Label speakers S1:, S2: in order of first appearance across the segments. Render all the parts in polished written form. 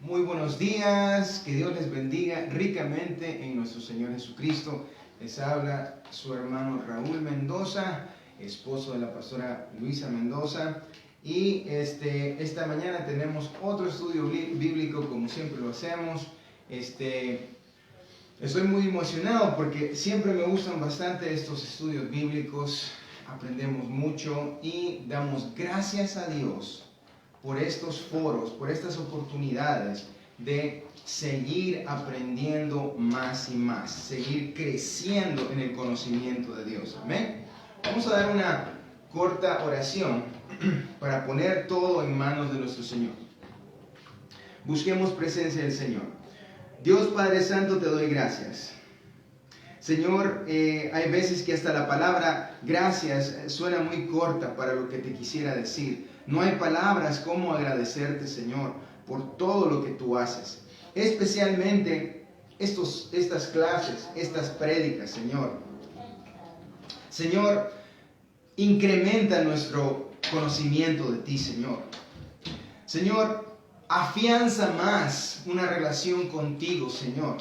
S1: Muy buenos días, que Dios les bendiga ricamente en nuestro Señor Jesucristo. Les habla su hermano Raúl Mendoza, esposo de la pastora Luisa Mendoza. Y esta mañana tenemos otro estudio bíblico, como siempre lo hacemos. Estoy muy emocionado porque siempre me gustan bastante estos estudios bíblicos. Aprendemos mucho y damos gracias a Dios por estos foros, por estas oportunidades de seguir aprendiendo más y más, seguir creciendo en el conocimiento de Dios. Amén. Vamos a dar una corta oración para poner todo en manos de nuestro Señor. Busquemos presencia del Señor. Dios Padre Santo, te doy gracias. Señor, hay veces que hasta la palabra gracias suena muy corta para lo que te quisiera decir. No hay palabras como agradecerte, Señor, por todo lo que tú haces. Especialmente estas clases, estas prédicas, Señor. Señor, incrementa nuestro conocimiento de ti, Señor. Señor, afianza más una relación contigo, Señor.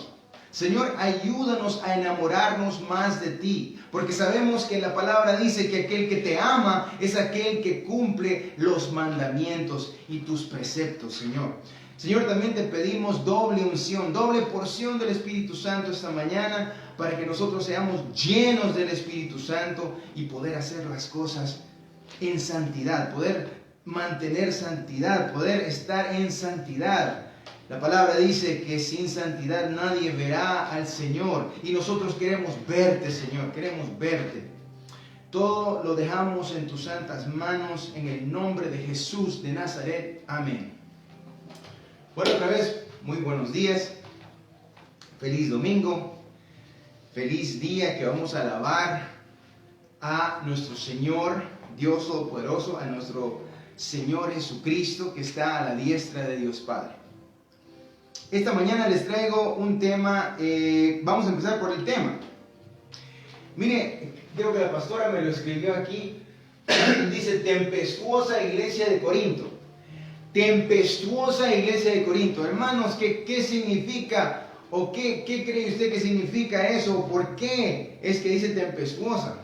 S1: Señor, ayúdanos a enamorarnos más de ti, porque sabemos que la palabra dice que aquel que te ama es aquel que cumple los mandamientos y tus preceptos, Señor. Señor, también te pedimos doble unción, doble porción del Espíritu Santo esta mañana, para que nosotros seamos llenos del Espíritu Santo y poder hacer las cosas en santidad, poder mantener santidad, poder estar en santidad. La palabra dice que sin santidad nadie verá al Señor. Y nosotros queremos verte, Señor, queremos verte. Todo lo dejamos en tus santas manos, en el nombre de Jesús de Nazaret. Amén. Bueno, otra vez, muy buenos días. Feliz domingo. Feliz día que vamos a alabar a nuestro Señor, Dios Todopoderoso, a nuestro Señor Jesucristo, que está a la diestra de Dios Padre. Esta mañana les traigo un tema, vamos a empezar por el tema. Mire, creo que la pastora me lo escribió aquí, dice tempestuosa iglesia de Corinto. Tempestuosa iglesia de Corinto. Hermanos, ¿qué significa o qué cree usted que significa eso? ¿Por qué es que dice tempestuosa?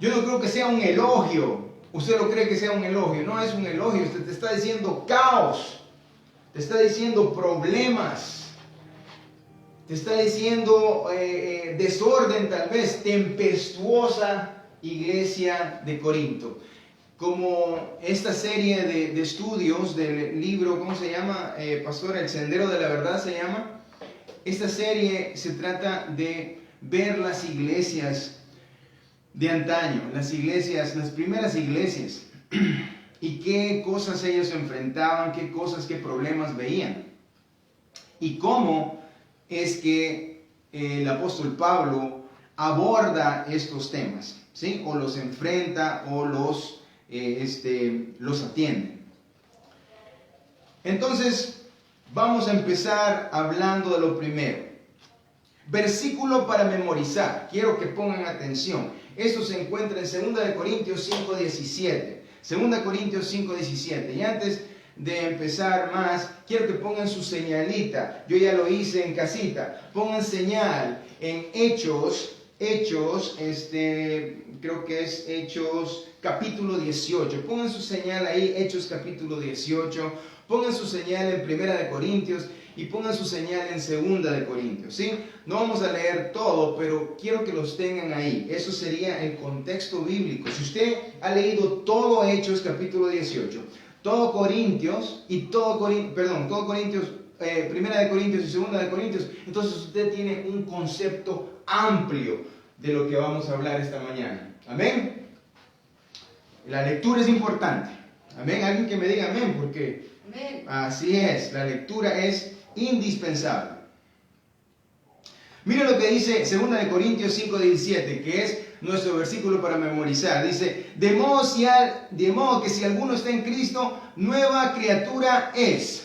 S1: Yo no creo que sea un elogio. ¿Usted lo cree que sea un elogio? No es un elogio, usted te está diciendo caos. Te está diciendo problemas, te está diciendo desorden tal vez, tempestuosa iglesia de Corinto. Como esta serie de estudios del libro, ¿cómo se llama, pastora? El Sendero de la Verdad se llama. Esta serie se trata de ver las iglesias de antaño, las primeras iglesias. Y qué cosas ellos enfrentaban, qué problemas veían. Y cómo es que el apóstol Pablo aborda estos temas, ¿sí? O los enfrenta o los atiende. Entonces, vamos a empezar hablando de lo primero. Versículo para memorizar. Quiero que pongan atención. Esto se encuentra en 2 Corintios 5:17. 2 Corintios 5:17. Y antes de empezar más, quiero que pongan su señalita. Yo ya lo hice en casita. Pongan señal en Hechos, creo que es Hechos capítulo 18. Pongan su señal ahí, Hechos capítulo 18. Pongan su señal en 1 Corintios y pongan su señal en 2 Corintios, ¿sí? No vamos a leer todo, pero quiero que los tengan ahí. Eso sería el contexto bíblico. Si usted ha leído todo Hechos capítulo 18, todo Corintios y todo Corintios, 1 Corintios y 2 Corintios, entonces usted tiene un concepto amplio de lo que vamos a hablar esta mañana. Amén. La lectura es importante. Amén. Alguien que me diga amén, porque amén. Así es, la lectura es indispensable. Mira lo que dice 2 Corintios 5:17, que es nuestro versículo para memorizar. Dice, de modo que si alguno está en Cristo, nueva criatura es.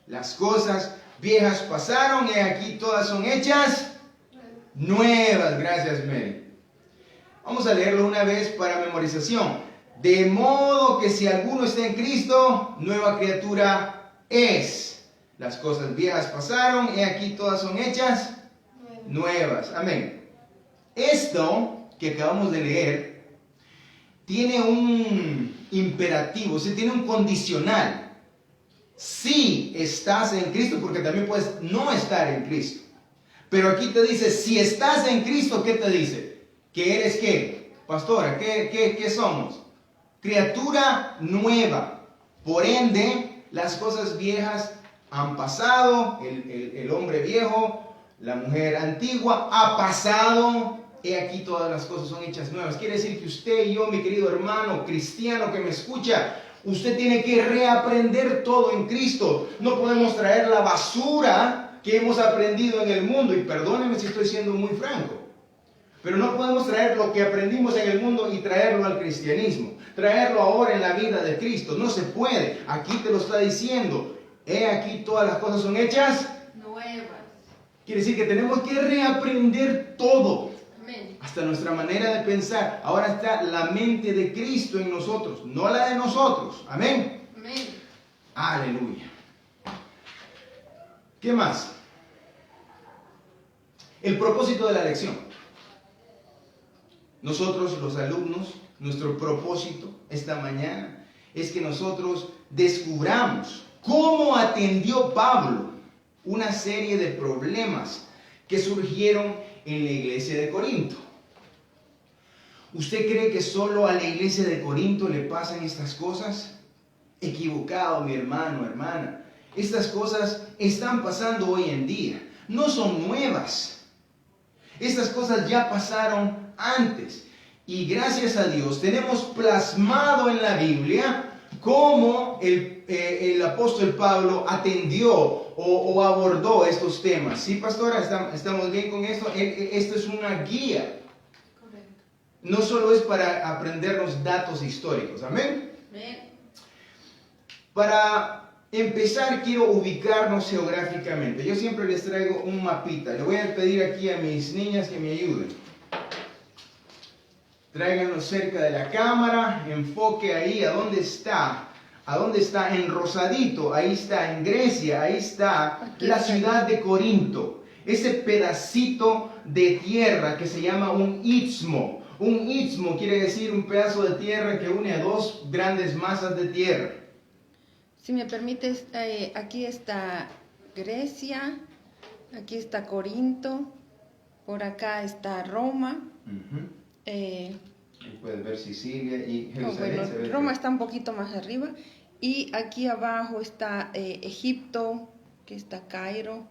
S1: Las cosas viejas pasaron y aquí todas son hechas nuevas. Gracias, Mary. Vamos a leerlo una vez para memorización. De modo que si alguno está en Cristo, nueva criatura es. las cosas viejas pasaron, y aquí todas son hechas nuevas. Amén. Esto que acabamos de leer tiene un imperativo, tiene un condicional. Si estás en Cristo, porque también puedes no estar en Cristo. Pero aquí te dice, si estás en Cristo, ¿qué te dice? ¿Que eres qué? Pastora, ¿qué somos? Criatura nueva. Por ende, las cosas viejas han pasado, el hombre viejo, la mujer antigua ha pasado. He aquí todas las cosas son hechas nuevas. Quiere decir que usted y yo, mi querido hermano cristiano que me escucha, usted tiene que reaprender todo en Cristo. No podemos traer la basura que hemos aprendido en el mundo. Y perdónenme si estoy siendo muy franco, pero no podemos traer lo que aprendimos en el mundo y traerlo al cristianismo. Traerlo ahora en la vida de Cristo. No se puede. Aquí te lo está diciendo. He aquí todas las cosas son hechas
S2: nuevas.
S1: Quiere decir que tenemos que reaprender todo.
S2: Amén.
S1: Hasta nuestra manera de pensar. Ahora está la mente de Cristo en nosotros, no la de nosotros. Amén.
S2: Amén.
S1: Aleluya. ¿Qué más? El propósito de la lección. Nosotros, los alumnos, nuestro propósito esta mañana es que nosotros descubramos cómo atendió Pablo una serie de problemas que surgieron en la iglesia de Corinto. ¿Usted cree que solo a la iglesia de Corinto le pasan estas cosas? Equivocado, mi hermano, hermana. Estas cosas están pasando hoy en día. No son nuevas. Estas cosas ya pasaron antes. Y gracias a Dios tenemos plasmado en la Biblia cómo el apóstol Pablo atendió o abordó estos temas. ¿Sí, pastora? ¿Estamos bien con esto? Esto es una guía.
S2: Correcto.
S1: No solo es para aprendernos datos históricos. ¿Amén?
S2: Amén.
S1: Para empezar, quiero ubicarnos geográficamente. Yo siempre les traigo un mapita. Le voy a pedir aquí a mis niñas que me ayuden. Tráiganlo cerca de la cámara, enfoque ahí, ¿a dónde está? ¿A dónde está? En rosadito, ahí está, en Grecia, ahí está la ciudad de Corinto. Ese pedacito de tierra que se llama un istmo. Un istmo quiere decir un pedazo de tierra que une a dos grandes masas de tierra.
S2: Si me permites, aquí está Grecia, aquí está Corinto, por acá está Roma.
S1: Ahí puedes ver Sicilia y Jerusalén.
S2: Bueno, Roma está un poquito más arriba. Y aquí abajo está Egipto, que está Cairo.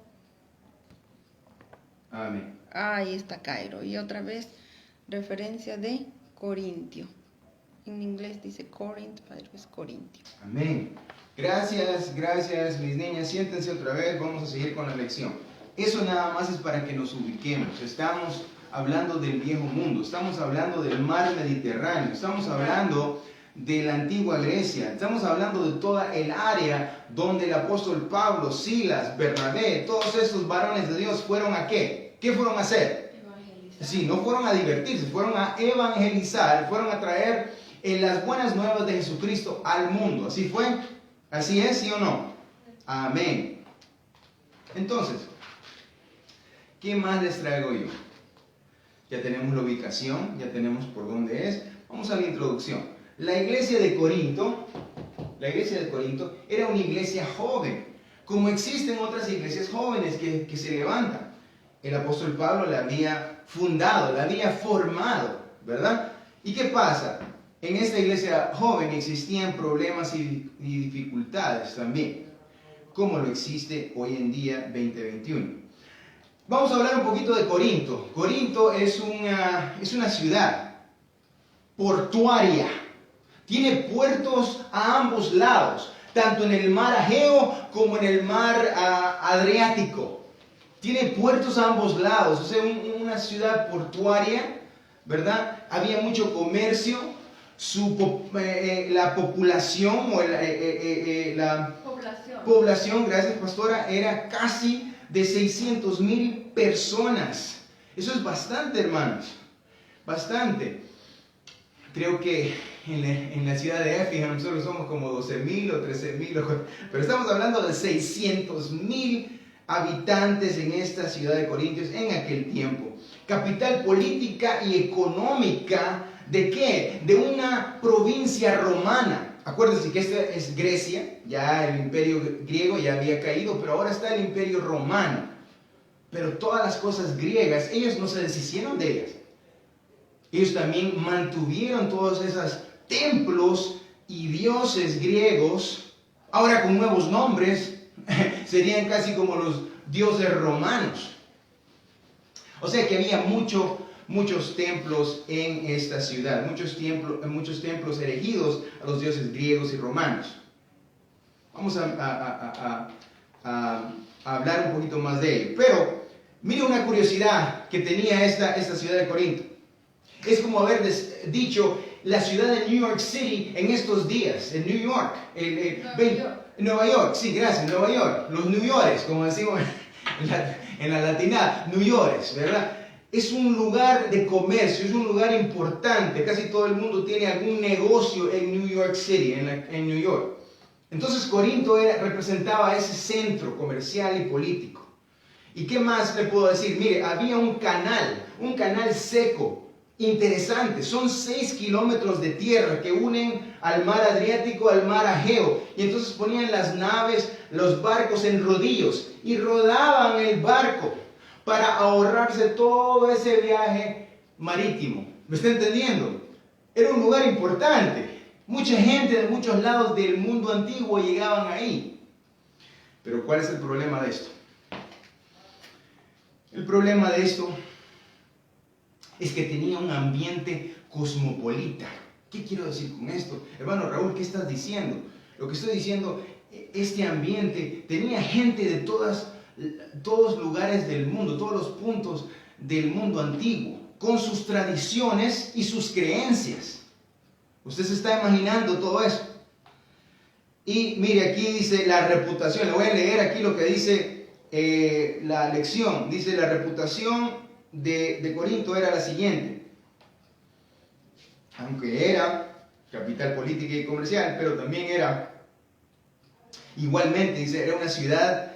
S1: Amén.
S2: Ahí está Cairo. Y otra vez, referencia de Corintio. En inglés dice Corinth, pero es Corintio.
S1: Amén. Gracias, mis niñas. Siéntense otra vez, vamos a seguir con la lección. Eso nada más es para que nos ubiquemos. Estamos hablando del viejo mundo, estamos hablando del mar Mediterráneo, estamos hablando de la antigua Grecia, estamos hablando de toda el área donde el apóstol Pablo, Silas, Bernabé, todos esos varones de Dios fueron a ¿qué? ¿Qué fueron a hacer?
S2: Evangelizar.
S1: Sí, no fueron a divertirse, fueron a evangelizar, fueron a traer las buenas nuevas de Jesucristo al mundo. ¿Así fue? ¿Así es, sí o no? Amén. Entonces, ¿qué más les traigo yo? Ya tenemos la ubicación, ya tenemos por dónde es. Vamos a la introducción. La iglesia de Corinto era una iglesia joven, como existen otras iglesias jóvenes que se levantan. El apóstol Pablo la había fundado, la había formado, ¿verdad? ¿Y qué pasa? En esta iglesia joven existían problemas y dificultades también, como lo existe hoy en día 2021. Vamos a hablar un poquito de Corinto. Corinto es una ciudad portuaria. Tiene puertos a ambos lados, tanto en el mar Egeo como en el mar Adriático. Tiene puertos a ambos lados, o sea, una ciudad portuaria, ¿verdad? Había mucho comercio, la población, o la población, gracias pastora, era casi de 600,000 personas. Eso es bastante, hermanos, bastante. creo que en la ciudad de Effingham solo somos como 12,000 o 13,000, pero estamos hablando de 600,000 habitantes en esta ciudad de Corintios en aquel tiempo. Capital política y económica, ¿de qué? De una provincia romana. Acuérdense que esta es Grecia, ya el imperio griego ya había caído, pero ahora está el imperio romano. Pero todas las cosas griegas, ellos no se deshicieron de ellas. Ellos también mantuvieron todos esos templos y dioses griegos, ahora con nuevos nombres, serían casi como los dioses romanos. O sea que había muchos templos en esta ciudad, muchos templos erigidos a los dioses griegos y romanos. Vamos a hablar un poquito más de ello. Pero mire una curiosidad que tenía esta ciudad de Corinto. Es como haber dicho la ciudad de New York City en estos días, en New York. Nueva York, sí, gracias, Nueva York. Los New Yorkers, como decimos en la latinada, New Yorkers, ¿verdad? Es un lugar de comercio, es un lugar importante. Casi todo el mundo tiene algún negocio en New York City, en New York. Entonces Corinto representaba ese centro comercial y político. ¿Y qué más le puedo decir? Mire, había un canal seco, interesante. Son 6 kilómetros de tierra que unen al mar Adriático al mar Egeo. Y entonces ponían las naves, los barcos en rodillos y rodaban el barco para ahorrarse todo ese viaje marítimo. ¿Me está entendiendo? Era un lugar importante. Mucha gente de muchos lados del mundo antiguo llegaban ahí. Pero ¿cuál es el problema de esto? El problema de esto es que tenía un ambiente cosmopolita. ¿Qué quiero decir con esto? Hermano Raúl, ¿qué estás diciendo? Lo que estoy diciendo, este ambiente tenía gente de todos lugares del mundo, todos los puntos del mundo antiguo, con sus tradiciones y sus creencias. Usted se está imaginando todo eso. Y mire, aquí dice la reputación. Le voy a leer aquí lo que dice la lección. Dice: la reputación de Corinto era la siguiente. Aunque era capital política y comercial, pero también era, igualmente, dice, era una ciudad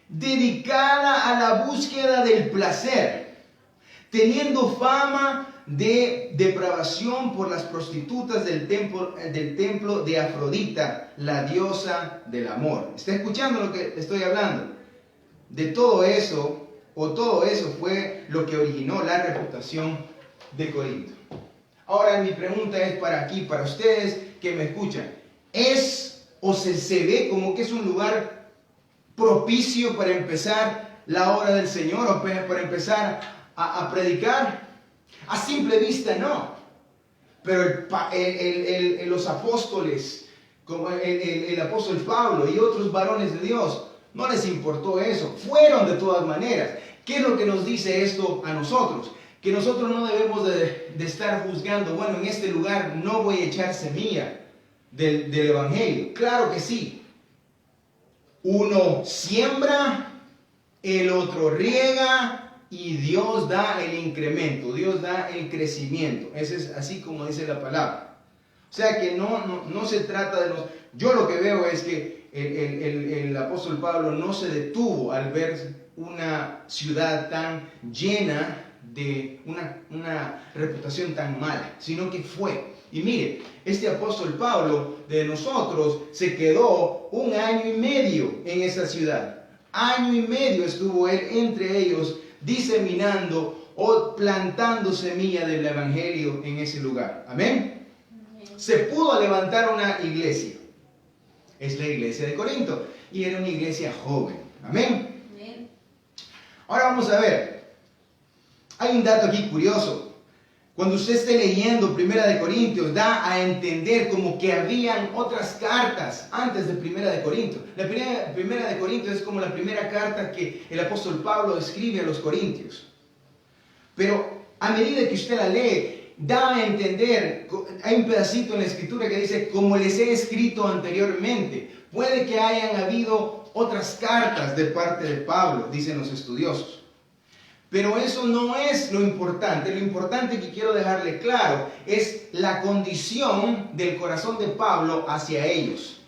S1: dedicada a la búsqueda del placer, teniendo fama de depravación por las prostitutas del templo de Afrodita, la diosa del amor. ¿Está escuchando lo que estoy hablando? De todo eso fue lo que originó la reputación de Corinto. Ahora mi pregunta es para ustedes que me escuchan. ¿Es o se ve como que es un lugar propicio para empezar la obra del Señor o para empezar a predicar? A simple vista no. Pero los apóstoles, como el apóstol Pablo y otros varones de Dios, no les importó eso. Fueron de todas maneras. ¿Qué es lo que nos dice esto a nosotros? Que nosotros no debemos de estar juzgando, bueno, en este lugar no voy a echar semilla del Evangelio. Claro que sí. Uno siembra, el otro riega y Dios da el incremento, Dios da el crecimiento. Ese es así como dice la palabra. O sea que no se trata de Yo lo que veo es que el apóstol Pablo no se detuvo al ver una ciudad tan llena de una reputación tan mala, sino que fue. Y mire, este apóstol Pablo de nosotros se quedó 1 año y medio en esa ciudad. Año y medio estuvo él entre ellos diseminando o plantando semilla del evangelio en ese lugar. Amén. Se pudo levantar una iglesia. Es la iglesia de Corinto. Y era una iglesia joven. Amén. Ahora vamos a ver. Hay un dato aquí curioso. Cuando usted esté leyendo Primera de Corintios, da a entender como que habían otras cartas antes de Primera de Corintios. La Primera de Corintios es como la primera carta que el apóstol Pablo escribe a los corintios. Pero a medida que usted la lee, da a entender, hay un pedacito en la escritura que dice, como les he escrito anteriormente. Puede que hayan habido otras cartas de parte de Pablo, dicen los estudiosos. Pero eso no es lo importante. Lo importante que quiero dejarle claro es la condición del corazón de Pablo hacia ellos.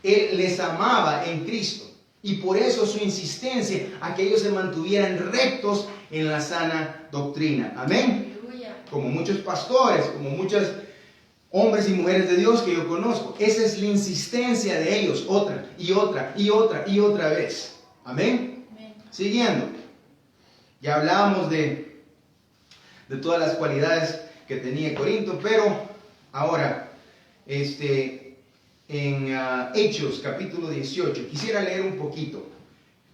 S1: Él les amaba en Cristo y por eso su insistencia a que ellos se mantuvieran rectos en la sana doctrina. Amén. Como muchos pastores, como muchos hombres y mujeres de Dios que yo conozco. Esa es la insistencia de ellos, otra y otra y otra y otra vez. Amén. Siguiendo. Ya hablábamos de todas las cualidades que tenía Corinto, pero ahora, en Hechos capítulo 18, quisiera leer un poquito.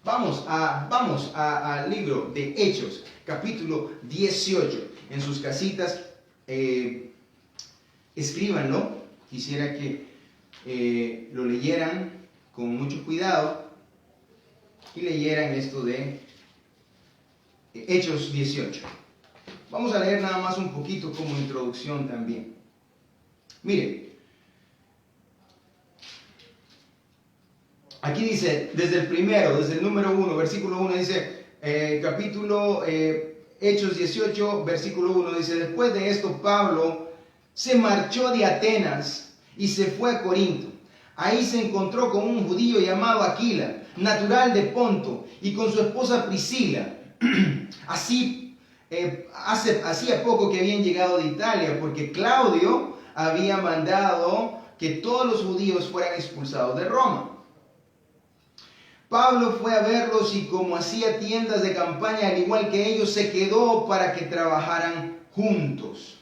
S1: Vamos al libro de Hechos capítulo 18. En sus casitas, escríbanlo. Quisiera que lo leyeran con mucho cuidado y leyeran esto de Hechos 18. Vamos a leer nada más un poquito como introducción también. Mire, aquí dice, desde el número 1, versículo 1, dice, Hechos 18, versículo 1, dice, después de esto Pablo se marchó de Atenas y se fue a Corinto. Ahí se encontró con un judío llamado Aquila, natural de Ponto, y con su esposa Priscila. Hacía poco que habían llegado de Italia, porque Claudio había mandado que todos los judíos fueran expulsados de Roma. Pablo fue a verlos y como hacía tiendas de campaña, al igual que ellos, se quedó para que trabajaran juntos.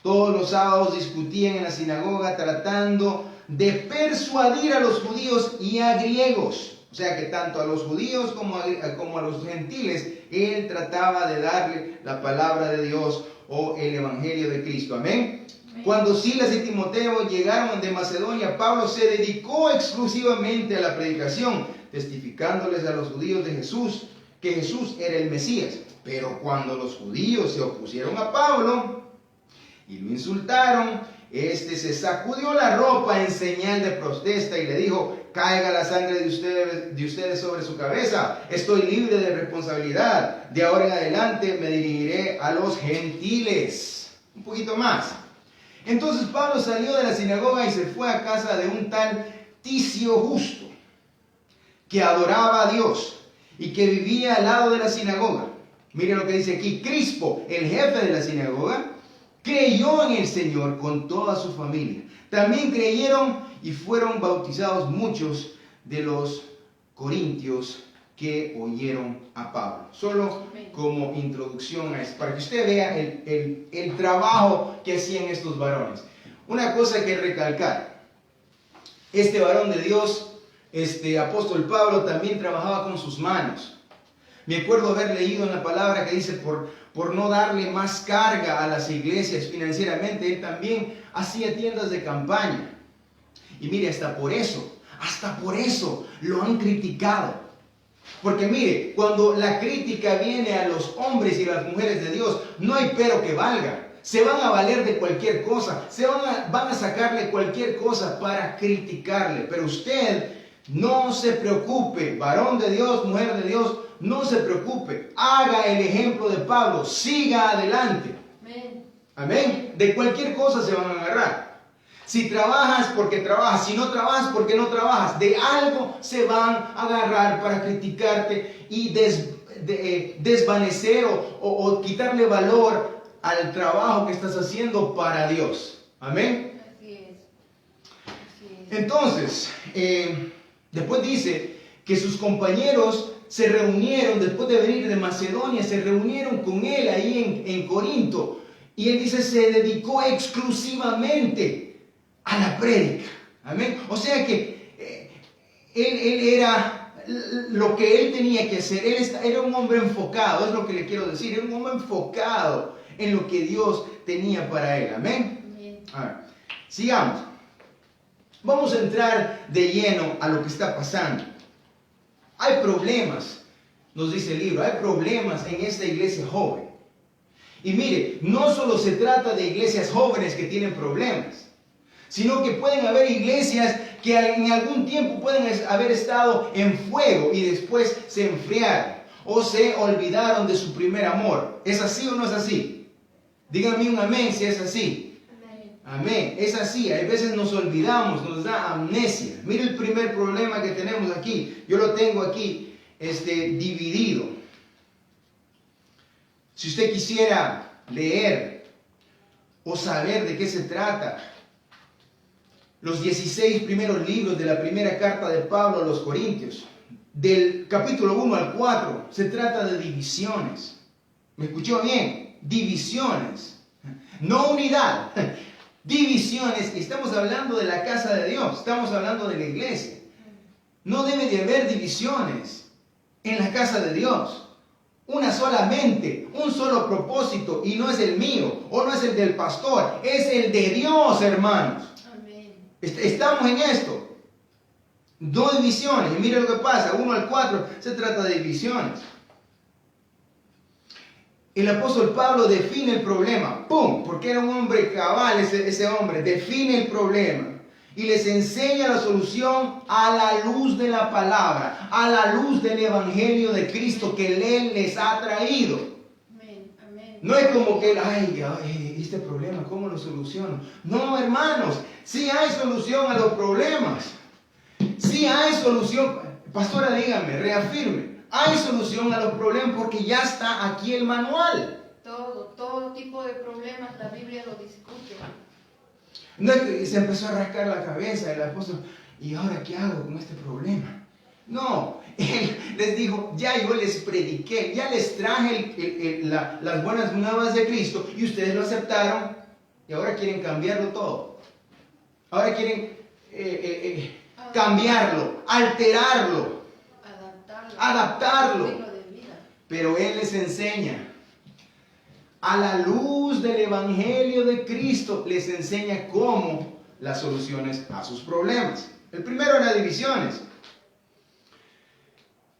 S1: Todos los sábados discutían en la sinagoga tratando de persuadir a los judíos y a griegos. O sea que tanto a los judíos como a los gentiles, él trataba de darle la palabra de Dios o el evangelio de Cristo. Amén. Cuando Silas y Timoteo llegaron de Macedonia, Pablo se dedicó exclusivamente a la predicación, testificándoles a los judíos de Jesús, que Jesús era el Mesías. Pero cuando los judíos se opusieron a Pablo y lo insultaron, este se sacudió la ropa en señal de protesta y le dijo: caiga la sangre de ustedes sobre su cabeza. Estoy libre de responsabilidad. De ahora en adelante me dirigiré a los gentiles. Un poquito más. Entonces Pablo salió de la sinagoga y se fue a casa de un tal Ticio Justo, que adoraba a Dios y que vivía al lado de la sinagoga. Miren lo que dice aquí. Crispo, el jefe de la sinagoga, creyó en el Señor con toda su familia. También creyeron y fueron bautizados muchos de los corintios que oyeron a Pablo. Solo como introducción a esto, para que usted vea el trabajo que hacían estos varones. Una cosa que recalcar: este varón de Dios, apóstol Pablo, también trabajaba con sus manos. Me acuerdo haber leído en la palabra que dice, por no darle más carga a las iglesias financieramente, él también hacía tiendas de campaña. Y mire, hasta por eso lo han criticado. Porque mire, cuando la crítica viene a los hombres y las mujeres de Dios, no hay pero que valga. Se van a valer de cualquier cosa, van a sacarle cualquier cosa para criticarle. Pero usted no se preocupe, varón de Dios, mujer de Dios, no se preocupe. Haga el ejemplo de Pablo, siga adelante. Amén. Amén. De cualquier cosa se van a agarrar. Si trabajas, porque trabajas. Si no trabajas, porque no trabajas. De algo se van a agarrar para criticarte y desvanecer o quitarle valor al trabajo que estás haciendo para Dios. Amén. Así es. Entonces, después dice que sus compañeros se reunieron, después de venir de Macedonia, se reunieron con él ahí en Corinto. Y él dice, se dedicó exclusivamente a la prédica. Amén. O sea que él era lo que él tenía que hacer. Él era un hombre enfocado, es lo que le quiero decir. Era un hombre enfocado en lo que Dios tenía para él. Amén. Amén. A ver, sigamos. Vamos a entrar de lleno a lo que está pasando. Hay problemas, nos dice el libro, hay problemas en esta iglesia joven. Y mire, no solo se trata de iglesias jóvenes que tienen problemas, sino que pueden haber iglesias que en algún tiempo pueden haber estado en fuego y después se enfriaron. o se olvidaron de su primer amor. ¿Es así o no es así? Díganme un amén si es así. Amén. Es así. Hay veces nos olvidamos, nos da amnesia. Mire el primer problema que tenemos aquí. Yo lo tengo aquí dividido. Si usted quisiera leer o saber de qué se trata, los 16 primeros libros de la primera carta de Pablo a los Corintios, del capítulo 1 al 4, se trata de divisiones. ¿Me escuchó bien? Divisiones. No unidad. Divisiones. Estamos hablando de la casa de Dios. Estamos hablando de la iglesia. No debe de haber divisiones en la casa de Dios. Una sola mente, un solo propósito, y no es el mío o no es el del pastor, es el de Dios, hermanos. Amén. Estamos en esto. No divisiones. Y mire lo que pasa, 1 al 4 se trata de divisiones. El apóstol Pablo define el problema, ¡pum! Porque era un hombre cabal ese hombre, define el problema y les enseña la solución a la luz de la palabra, a la luz del evangelio de Cristo que Él les ha traído. Amén, amén. No es como que, este problema, ¿cómo lo soluciono? No, hermanos, sí hay solución a los problemas, sí hay solución. Pastora, dígame, reafirme. Hay solución a los problemas porque ya está aquí el manual.
S2: Todo tipo de problemas la Biblia lo discute.
S1: No es que se empezó a rascar la cabeza el apóstol, ¿y ahora qué hago con este problema? No, él les dijo, ya yo les prediqué, ya les traje las buenas nuevas de Cristo y ustedes lo aceptaron y ahora quieren cambiarlo todo. Ahora quieren cambiarlo, alterarlo. Adaptarlo. Pero Él les enseña a la luz del evangelio de Cristo, les enseña cómo las soluciones a sus problemas. El primero era divisiones.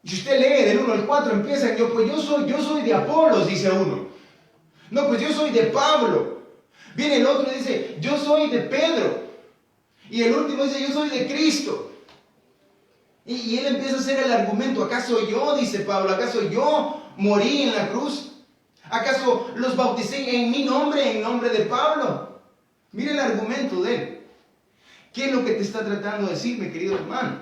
S1: Si usted lee del 1 al 4, empieza, yo soy de Apolos, dice uno. No, pues yo soy de Pablo. Viene el otro y dice, yo soy de Pedro. Y el último dice, yo soy de Cristo. Y él empieza a hacer el argumento, ¿acaso yo, dice Pablo, acaso yo morí en la cruz? ¿Acaso los bauticé en mi nombre, en nombre de Pablo? Mire el argumento de él. ¿Qué es lo que te está tratando de decir, mi querido hermano?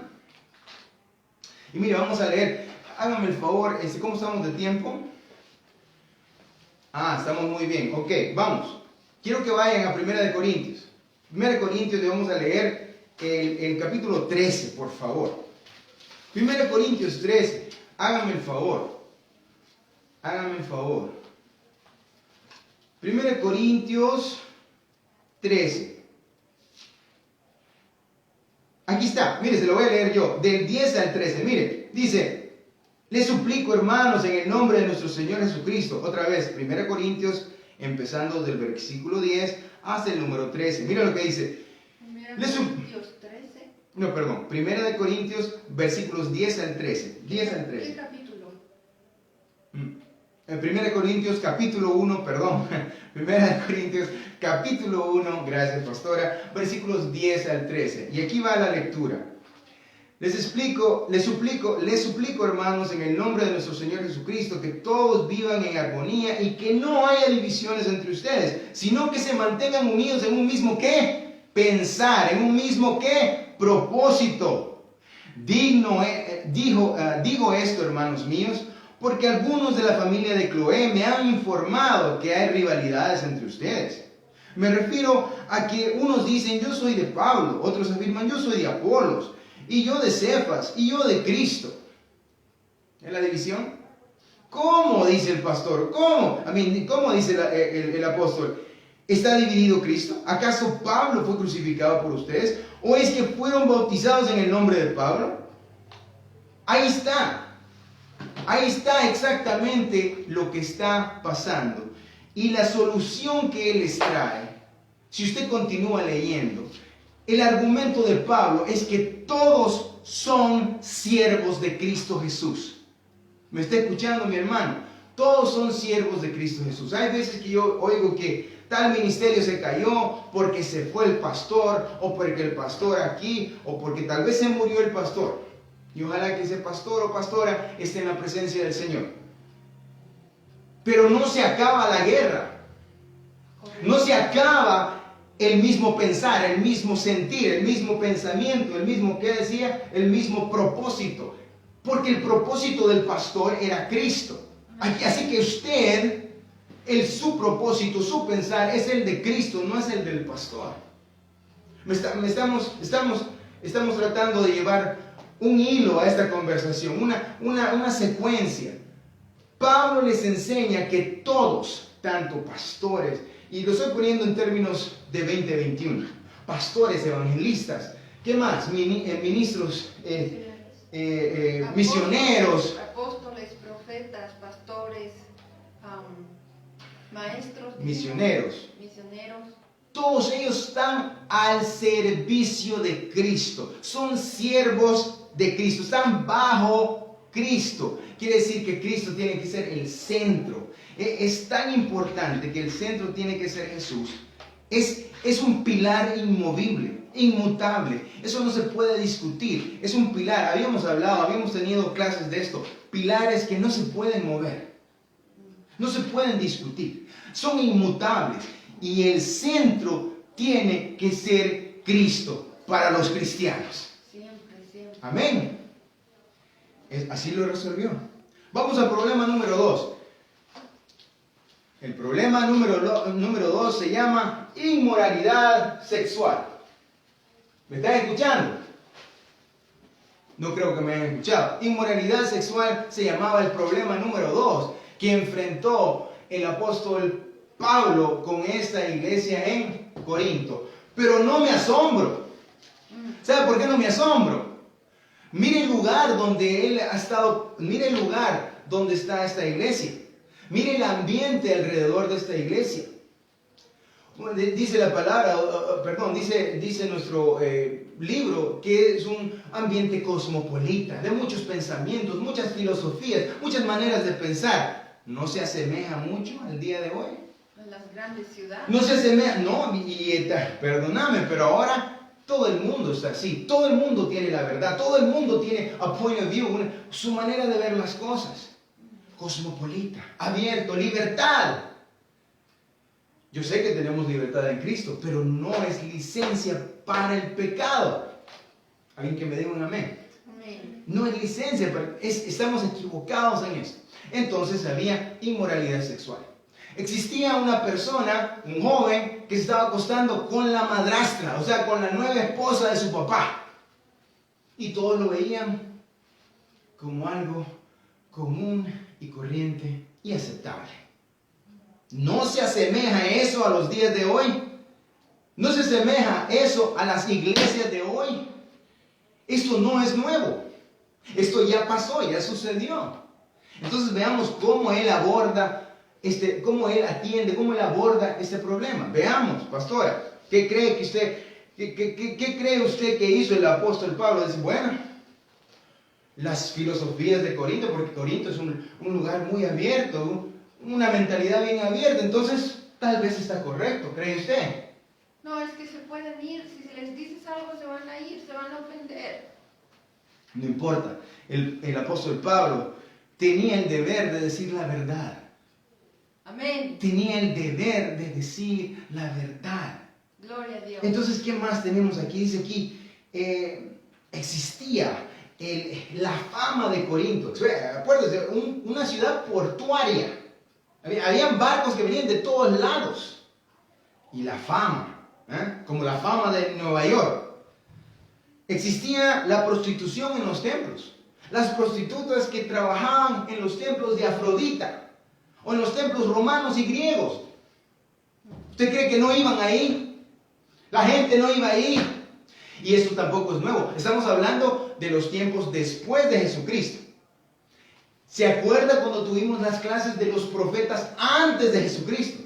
S1: Y mire, vamos a leer, hágame el favor, ¿cómo estamos de tiempo? Estamos muy bien, ok, vamos. Quiero que vayan a 1 de Corintios. 1 de Corintios le vamos a leer el capítulo 13, por favor. 1 Corintios 13, hágame el favor. Hágame el favor. 1 Corintios 13. Aquí está, mire, se lo voy a leer yo, del 10 al 13. Mire, dice, les suplico, hermanos, en el nombre de nuestro Señor Jesucristo. Otra vez, 1 Corintios, empezando del versículo 10 hasta el número 13. Mira lo que dice.
S2: 1 Corintios 13.
S1: No, perdón, 1 Corintios, versículos 10 al 13. 10 al 13.
S2: ¿Qué capítulo?
S1: En 1 Corintios, capítulo 1, perdón. 1 Corintios, capítulo 1, gracias pastora, versículos 10 al 13. Y aquí va la lectura. Les suplico, hermanos, en el nombre de nuestro Señor Jesucristo, que todos vivan en armonía y que no haya divisiones entre ustedes, sino que se mantengan unidos en un mismo ¿qué? Pensar, en un mismo ¿qué? Propósito. Digo esto, hermanos míos, porque algunos de la familia de Cloé me han informado que hay rivalidades entre ustedes. Me refiero a que unos dicen, yo soy de Pablo, otros afirman, yo soy de Apolos, y yo de Cefas, y yo de Cristo. ¿Es la división? ¿Cómo? Dice el pastor. ¿Cómo? ¿Cómo dice el apóstol? ¿Está dividido Cristo? ¿Acaso Pablo fue crucificado por ustedes? ¿O es que fueron bautizados en el nombre de Pablo? Ahí está. Ahí está exactamente lo que está pasando. Y la solución que él les trae, si usted continúa leyendo, el argumento de Pablo es que todos son siervos de Cristo Jesús. ¿Me está escuchando, mi hermano? Todos son siervos de Cristo Jesús. Hay veces que yo oigo que tal ministerio se cayó porque se fue el pastor, o porque el pastor aquí, o porque tal vez se murió el pastor. Y ojalá que ese pastor o pastora esté en la presencia del Señor. Pero no se acaba la guerra. No se acaba el mismo pensar, el mismo sentir, el mismo pensamiento, el mismo, ¿qué decía? El mismo propósito. Porque el propósito del pastor era Cristo. Así que usted, su propósito, su pensar es el de Cristo, no es el del pastor. Estamos tratando de llevar un hilo a esta conversación, una secuencia. Pablo les enseña que todos, tanto pastores, y lo estoy poniendo en términos de 2021, pastores, evangelistas, ¿qué más? Ministros, misioneros,
S2: apóstoles, profetas, pastores, maestros,
S1: misioneros.
S2: misioneros.
S1: Todos ellos están al servicio de Cristo. Son siervos de Cristo. Están bajo Cristo. Quiere decir que Cristo tiene que ser el centro. Es tan importante que el centro tiene que ser Jesús. Es un pilar inmovible, inmutable. Eso no se puede discutir. Es un pilar. Habíamos tenido clases de esto. Pilares que no se pueden mover. No se pueden discutir. Son inmutables. Y el centro tiene que ser Cristo para los cristianos.
S2: Siempre.
S1: Amén. Así lo resolvió. Vamos al problema número 2. El problema número 2 se llama inmoralidad sexual. ¿Me están escuchando? No creo que me hayan escuchado. Inmoralidad sexual se llamaba el problema número 2 que enfrentó el apóstol Pablo con esta iglesia en Corinto. Pero no me asombro. ¿Sabe por qué no me asombro? Mire el lugar donde él ha estado. Mire el lugar donde está esta iglesia. Mire el ambiente alrededor de esta iglesia. Dice la palabra, dice nuestro libro que es un ambiente cosmopolita, de muchos pensamientos, muchas filosofías, muchas maneras de pensar. ¿No se asemeja mucho al día de hoy?
S2: Las grandes ciudades.
S1: No se asemeja, perdóname, pero ahora todo el mundo está así, todo el mundo tiene la verdad, todo el mundo tiene a point of view, su manera de ver las cosas. Cosmopolita, abierto, libertad. Yo sé que tenemos libertad en Cristo, pero no es licencia para el pecado. ¿Alguien que me diga un amén?
S2: Amén.
S1: No es licencia, estamos equivocados en esto. Entonces había inmoralidad sexual. Existía una persona, un joven, que se estaba acostando con la madrastra, o sea, con la nueva esposa de su papá. Y todos lo veían como algo común y corriente y aceptable. ¿No se asemeja eso a los días de hoy? ¿No se asemeja eso a las iglesias de hoy? Esto no es nuevo. Esto ya pasó, ya sucedió. Entonces veamos cómo él aborda cómo él atiende, cómo él aborda este problema. Veamos, pastora, ¿qué cree usted que hizo el apóstol Pablo? Dice, bueno, las filosofías de Corinto, porque Corinto es un lugar muy abierto, una mentalidad bien abierta, entonces tal vez está correcto, ¿cree usted?
S2: No, es que se pueden ir, si les dices algo se van a ir, se van a ofender.
S1: No importa, el apóstol Pablo tenía el deber de decir la verdad.
S2: Amén.
S1: Tenía el deber de decir la verdad.
S2: Gloria a Dios.
S1: Entonces, ¿qué más tenemos aquí? Dice aquí, existía la fama de Corinto. Acuérdense, una ciudad portuaria. Habían barcos que venían de todos lados. Y la fama, como la fama de Nueva York. Existía la prostitución en los templos. Las prostitutas que trabajaban en los templos de Afrodita. O en los templos romanos y griegos. ¿Usted cree que no iban ahí? La gente no iba ahí. Y esto tampoco es nuevo. Estamos hablando de los tiempos después de Jesucristo. ¿Se acuerda cuando tuvimos las clases de los profetas antes de Jesucristo?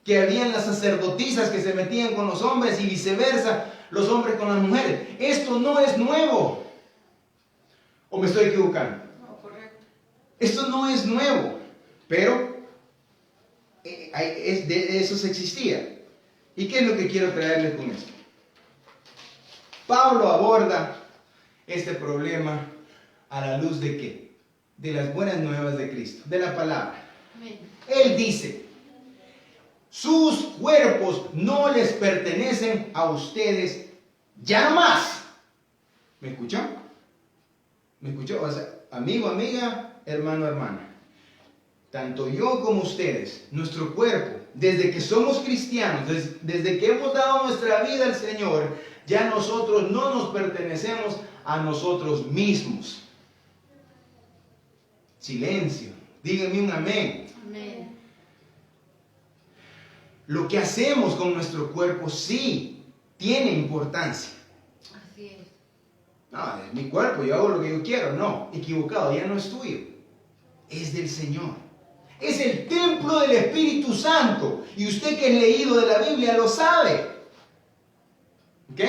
S1: Que habían las sacerdotisas que se metían con los hombres y viceversa, los hombres con las mujeres. Esto no es nuevo. ¿O me estoy equivocando?
S2: No, correcto.
S1: Esto no es nuevo. Pero de eso se existía. ¿Y qué es lo que quiero traerles con esto? Pablo aborda este problema ¿A la luz de qué? De las buenas nuevas de Cristo, de la palabra.
S2: Amén.
S1: Él dice, sus cuerpos no les pertenecen a ustedes ya no más. ¿Me escuchó? ¿Me escuchó? O sea, amigo, amiga, hermano, hermana. Tanto yo como ustedes, nuestro cuerpo, desde que somos cristianos, desde que hemos dado nuestra vida al Señor, ya nosotros no nos pertenecemos a nosotros mismos. Silencio. Díganme un amén.
S2: Amén.
S1: Lo que hacemos con nuestro cuerpo sí tiene importancia.
S2: Así es.
S1: No, es mi cuerpo, yo hago lo que yo quiero. No, equivocado, ya no es tuyo. Es del Señor. Es el templo del Espíritu Santo. Y usted que ha leído de la Biblia lo sabe. ¿Ok?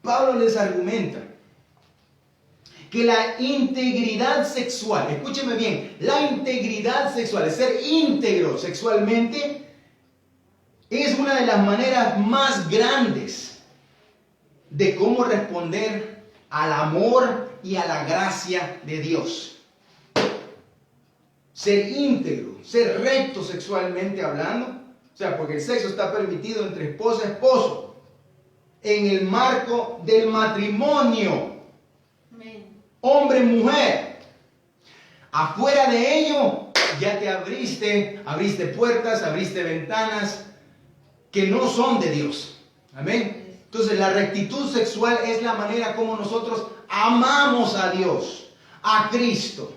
S1: Pablo les argumenta que la integridad sexual, escúcheme bien, la integridad sexual, es ser íntegro sexualmente, es una de las maneras más grandes de cómo responder al amor y a la gracia de Dios. Ser íntegro, ser recto sexualmente hablando, o sea, porque el sexo está permitido entre esposa y esposo, en el marco del matrimonio, hombre y mujer. Afuera de ello, ya te abriste puertas, abriste ventanas que no son de Dios. Amén. Entonces la rectitud sexual es la manera como nosotros amamos a Dios, a Cristo,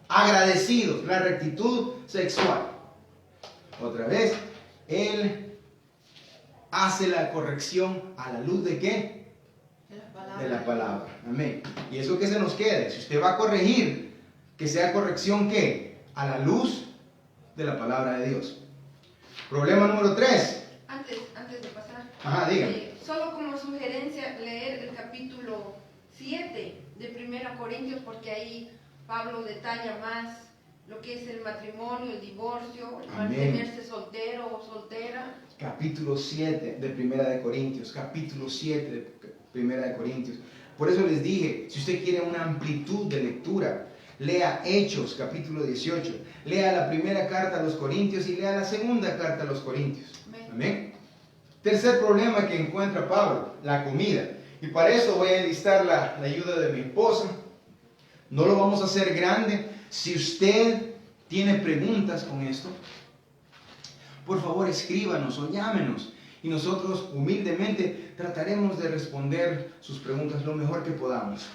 S1: agradecidos. La rectitud sexual. Otra vez, Él hace la corrección a la luz de ¿qué? De la palabra. Amén. Y eso que se nos quede. Si usted va a corregir, que sea corrección ¿qué? A la luz de la palabra de Dios. Problema número 3.
S2: Antes de pasar.
S1: Ajá, dígame.
S2: Solo como sugerencia leer el capítulo 7 de 1 Corintios, porque ahí Pablo detalla más lo que es el matrimonio, el divorcio, el mantenerse soltero o soltera.
S1: Capítulo 7 de 1 Corintios. Capítulo 7 de 1 Corintios. Por eso les dije, si usted quiere una amplitud de lectura, lea Hechos, capítulo 18. Lea la primera carta a los Corintios y lea la segunda carta a los Corintios. Amén. Tercer problema que encuentra Pablo, la comida. Y para eso voy a enlistar la ayuda de mi esposa. No lo vamos a hacer grande. Si usted tiene preguntas con esto, por favor escríbanos o llámenos. Y nosotros humildemente trataremos de responder sus preguntas lo mejor que podamos.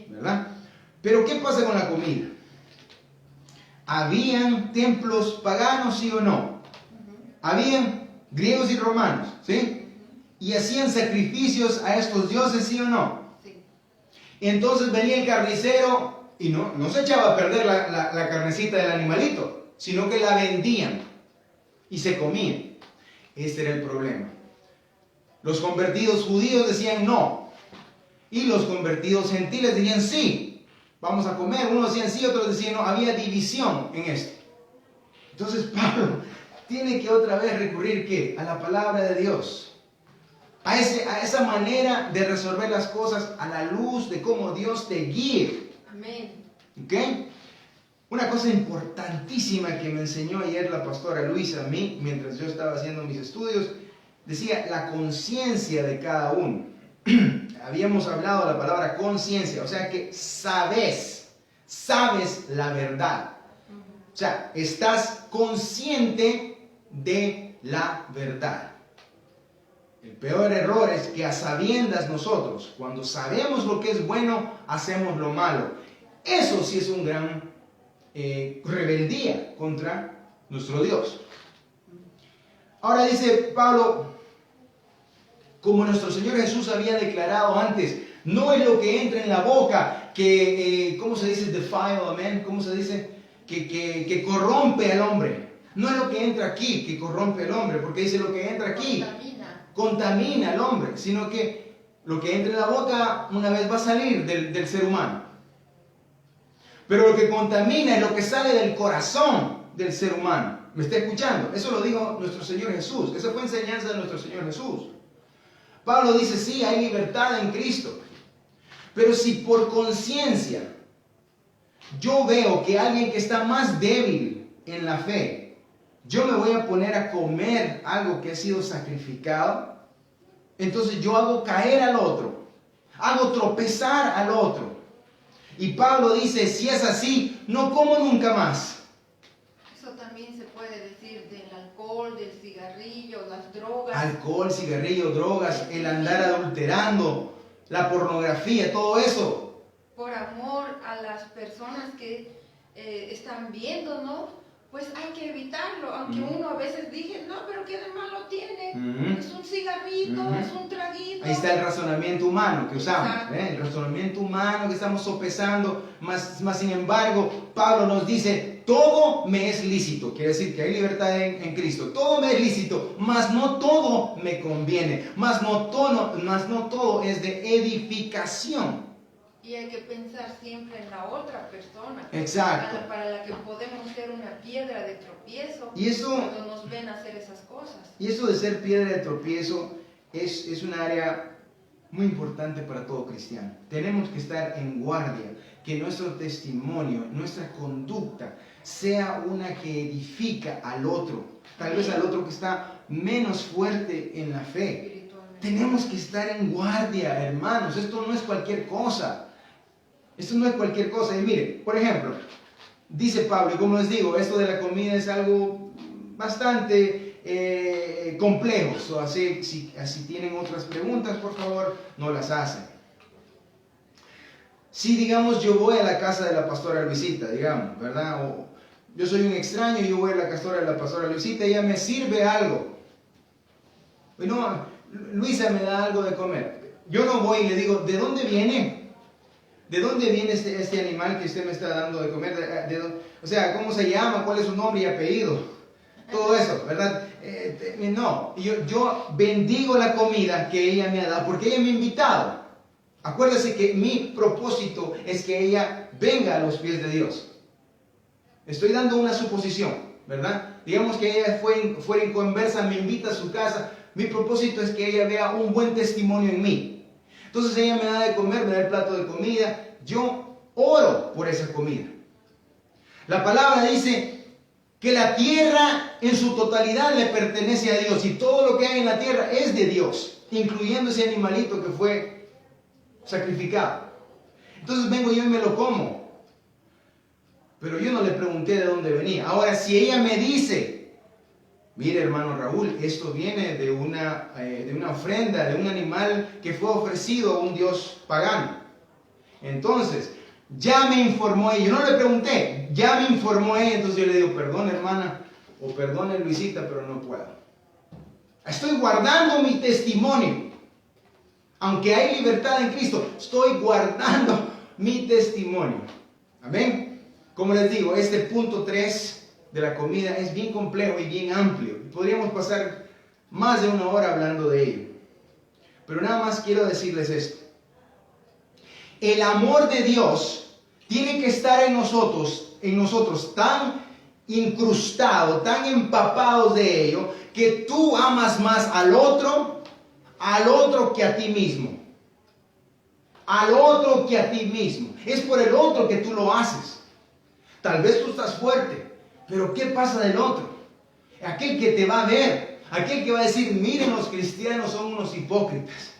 S1: ¿Verdad? Pero ¿qué pasa con la comida? ¿Habían templos paganos, sí o no? ¿Habían griegos y romanos? ¿Sí? ¿Y hacían sacrificios a estos dioses, sí o no?
S2: Sí.
S1: Y entonces venía el carnicero y no se echaba a perder la carnecita del animalito, sino que la vendían y se comían. Este era el problema. Los convertidos judíos decían no, y los convertidos gentiles decían sí, vamos a comer. Unos decían sí, otros decían no. Había división en esto. Entonces Pablo tiene que otra vez recurrir ¿qué? A la palabra de Dios, a esa manera de resolver las cosas a la luz de cómo Dios te guíe.
S2: Amén.
S1: ¿Ok? Una cosa importantísima que me enseñó ayer la pastora Luisa a mí, mientras yo estaba haciendo mis estudios, decía la conciencia de cada uno. Habíamos hablado de la palabra conciencia, o sea que sabes la verdad. O sea, estás consciente de la verdad. El peor error es que a sabiendas nosotros, cuando sabemos lo que es bueno, hacemos lo malo. Eso sí es un gran rebeldía contra nuestro Dios. Ahora dice Pablo, como nuestro Señor Jesús había declarado antes, no es lo que entra en la boca que, ¿cómo se dice? Defile, amén. ¿Cómo se dice? Que corrompe al hombre. No es lo que entra aquí que corrompe al hombre, porque dice lo que entra aquí contamina al hombre, sino que lo que entra en la boca una vez va a salir del ser humano. Pero lo que contamina es lo que sale del corazón del ser humano. ¿Me está escuchando? Eso lo dijo nuestro Señor Jesús. Esa fue enseñanza de nuestro Señor Jesús. Pablo dice, sí, hay libertad en Cristo. Pero si por conciencia yo veo que alguien que está más débil en la fe, yo me voy a poner a comer algo que ha sido sacrificado, entonces yo hago caer al otro, hago tropezar al otro. Y Pablo dice, si es así, no como nunca más.
S2: Eso también se puede decir del alcohol, del cigarrillo, las drogas.
S1: Alcohol, cigarrillo, drogas, el andar adulterando, la pornografía, todo eso.
S2: Por amor a las personas que están viendo, ¿no? Pues hay que evitarlo, aunque uno a veces dice, no, pero ¿qué de malo tiene? Es un cigarrito, es un traguito.
S1: Ahí está el razonamiento humano que usamos, el razonamiento humano que estamos sopesando, más sin embargo, Pablo nos dice, todo me es lícito, quiere decir que hay libertad en Cristo, todo me es lícito, mas no todo me conviene, mas no todo es de edificación.
S2: Y hay que pensar siempre en la otra persona.
S1: Exacto.
S2: Para la que podemos ser una piedra de tropiezo
S1: y eso,
S2: cuando nos ven hacer esas cosas.
S1: Y eso de ser piedra de tropiezo es un área muy importante para todo cristiano. Tenemos que estar en guardia, que nuestro testimonio, nuestra conducta sea una que edifica al otro. Tal vez al otro que está menos fuerte en la fe. Tenemos que estar en guardia, hermanos. Esto no es cualquier cosa. Esto no es cualquier cosa. Y mire, por ejemplo, dice Pablo, y como les digo, esto de la comida es algo bastante complejo. So, así tienen otras preguntas, por favor, no las hacen. Si, digamos, yo voy a la casa de la pastora Luisita, digamos, ¿verdad? O yo soy un extraño y yo voy a la casa de la pastora Luisita y ella me sirve algo. Bueno, Luisa me da algo de comer. Yo no voy y le digo, ¿de dónde viene? ¿De dónde viene este animal que usted me está dando de comer? O sea, ¿cómo se llama? ¿Cuál es su nombre y apellido? Todo eso, ¿verdad? No, yo bendigo la comida que ella me ha dado porque ella me ha invitado. Acuérdese que mi propósito es que ella venga a los pies de Dios. Estoy dando una suposición, ¿verdad? Digamos que ella fuera en conversa, me invita a su casa. Mi propósito es que ella vea un buen testimonio en mí. Entonces ella me da de comer, me da el plato de comida. Yo oro por esa comida. La palabra dice que la tierra en su totalidad le pertenece a Dios. Y todo lo que hay en la tierra es de Dios, incluyendo ese animalito que fue sacrificado. Entonces vengo yo y me lo como. Pero yo no le pregunté de dónde venía. Ahora, si ella me dice, mire, hermano Raúl, esto viene de una ofrenda, de un animal que fue ofrecido a un dios pagano. Entonces, ya me informó ella. Yo no le pregunté, ya me informó ella. Entonces yo le digo, perdón, hermana, o perdone, Luisita, pero no puedo. Estoy guardando mi testimonio. Aunque hay libertad en Cristo, estoy guardando mi testimonio. Amén. Como les digo, este punto 3 de la comida es bien complejo y bien amplio. Podríamos pasar más de una hora hablando de ello. Pero nada más quiero decirles esto. El amor de Dios tiene que estar en nosotros tan incrustado, tan empapados de ello, que tú amas más al otro que a ti mismo. Al otro que a ti mismo. Es por el otro que tú lo haces. Tal vez tú estás fuerte, pero ¿qué pasa del otro? Aquel que te va a ver, aquel que va a decir, miren, los cristianos son unos hipócritas.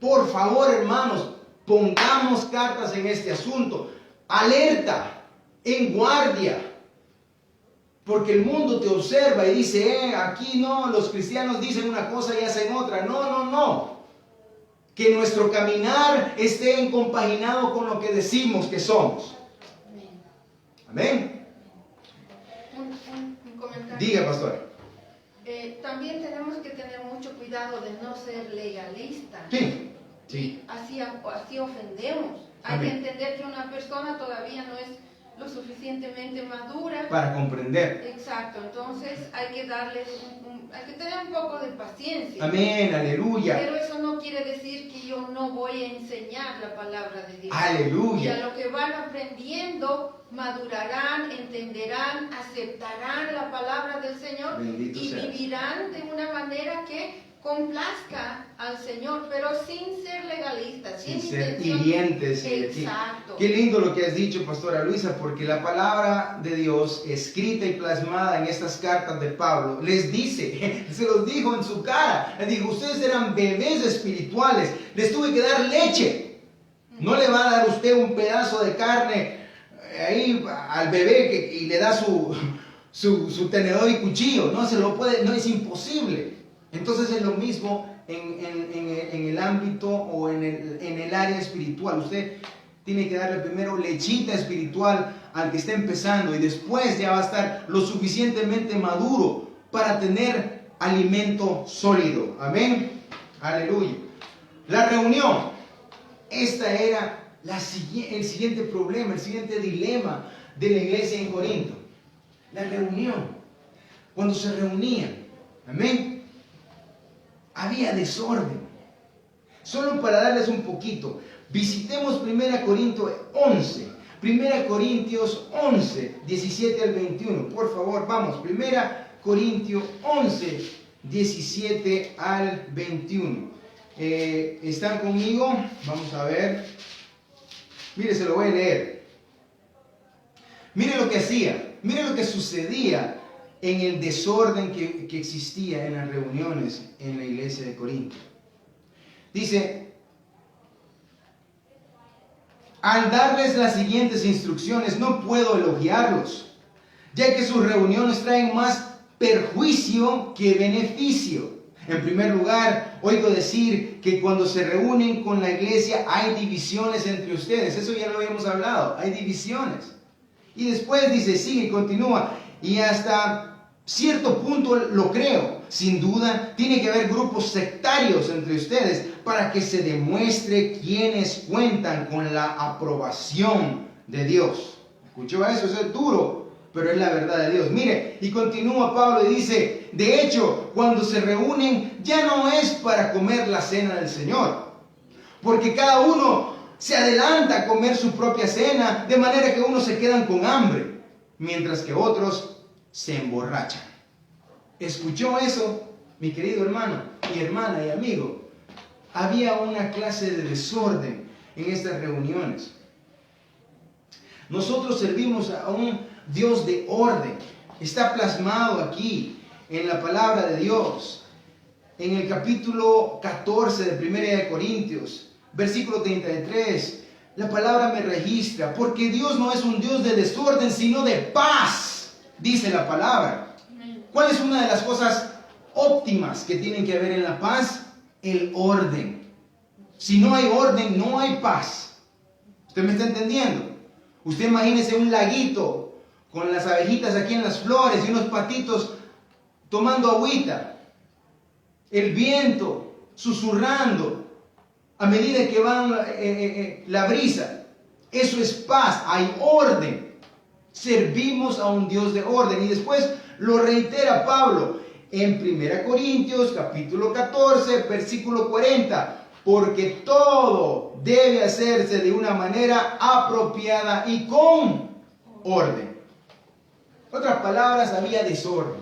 S1: Por favor, hermanos, pongamos cartas en este asunto. Alerta, en guardia. Porque el mundo te observa y dice, aquí no, los cristianos dicen una cosa y hacen otra. No. Que nuestro caminar esté compaginado con lo que decimos que somos. Amén.
S2: Un comentario.
S1: Diga, pastor.
S2: También tenemos que tener mucho cuidado de no ser legalistas.
S1: Sí.
S2: Así ofendemos. Hay que entender que una persona todavía no es lo suficientemente madura
S1: para comprender.
S2: Exacto. Entonces hay que darles hay que tener un poco de paciencia.
S1: Amén, aleluya.
S2: Pero eso no quiere decir que yo no voy a enseñar la palabra de Dios.
S1: Aleluya.
S2: Y a lo que van aprendiendo, madurarán, entenderán, aceptarán la palabra del Señor.
S1: Bendito
S2: y
S1: seas.
S2: vivirán de una manera que complazca al Señor, pero sin ser legalistas,
S1: sin ser hirientes.
S2: Exacto.
S1: Qué lindo lo que has dicho, Pastora Luisa, porque la palabra de Dios, escrita y plasmada en estas cartas de Pablo, les dice, se los dijo en su cara, les dijo, ustedes eran bebés espirituales, les tuve que dar leche. No le va a dar usted un pedazo de carne ahí al bebé y le da su tenedor y cuchillo, no se lo puede, no, es imposible. Entonces es lo mismo en el ámbito o en el área espiritual. Usted tiene que darle primero lechita espiritual al que está empezando y después ya va a estar lo suficientemente maduro para tener alimento sólido. Amén. Aleluya. La reunión. Esta era el siguiente problema, el siguiente dilema de la iglesia en Corinto. La reunión. Cuando se reunían. Amén. Había desorden. Solo para darles un poquito, visitemos 1 Corintios 11. 1 Corintios 11, 17 al 21. Por favor, vamos. 1 Corintios 11, 17 al 21. ¿Están conmigo? Vamos a ver. Mire, se lo voy a leer. Mire lo que hacía. Mire lo que sucedía en el desorden que existía en las reuniones en la iglesia de Corinto. Dice, al darles las siguientes instrucciones, no puedo elogiarlos, ya que sus reuniones traen más perjuicio que beneficio. En primer lugar, oigo decir que cuando se reúnen con la iglesia hay divisiones entre ustedes. Eso ya lo habíamos hablado, hay divisiones. Y después dice, sigue y continúa, y hasta cierto punto lo creo. Sin duda, tiene que haber grupos sectarios entre ustedes para que se demuestre quienes cuentan con la aprobación de Dios. ¿Escuchó eso? Eso es duro, pero es la verdad de Dios. Mire, y continúa Pablo y dice, de hecho, cuando se reúnen ya no es para comer la cena del Señor, porque cada uno se adelanta a comer su propia cena, de manera que unos se quedan con hambre, mientras que otros se emborrachan. ¿Escuchó eso, mi querido hermano y hermana y amigo? Había una clase de desorden en estas reuniones. Nosotros servimos a un Dios de orden. Está plasmado aquí en la palabra de Dios. En el capítulo 14 de 1 de Corintios, versículo 33, la palabra me registra, porque Dios no es un Dios de desorden, sino de paz, dice la palabra. ¿Cuál es una de las cosas óptimas que tienen que haber en la paz? El orden. Si no hay orden, no hay paz. ¿Usted me está entendiendo? Usted imagínese un laguito con las abejitas aquí en las flores y unos patitos tomando agüita. El viento susurrando a medida que va la brisa. Eso es paz, hay orden. Servimos a un Dios de orden. Y después lo reitera Pablo en 1 Corintios capítulo 14, versículo 40. Porque todo debe hacerse de una manera apropiada y con orden. En otras palabras, había desorden.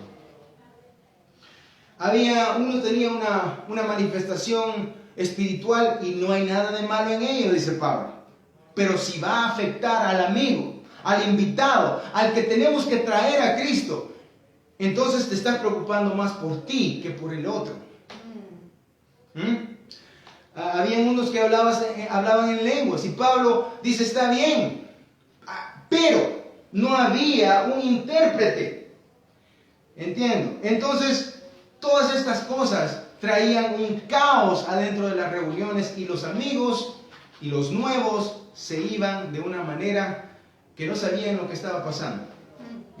S1: Uno tenía una manifestación espiritual y no hay nada de malo en ello, dice Pablo. Pero si va a afectar al amigo, al invitado, al que tenemos que traer a Cristo, entonces te estás preocupando más por ti que por el otro. Habían unos que hablaban en lenguas y Pablo dice, está bien, pero no había un intérprete. Entiendo. Entonces, todas estas cosas traían un caos adentro de las reuniones y los amigos y los nuevos se iban de una manera que no sabían lo que estaba pasando.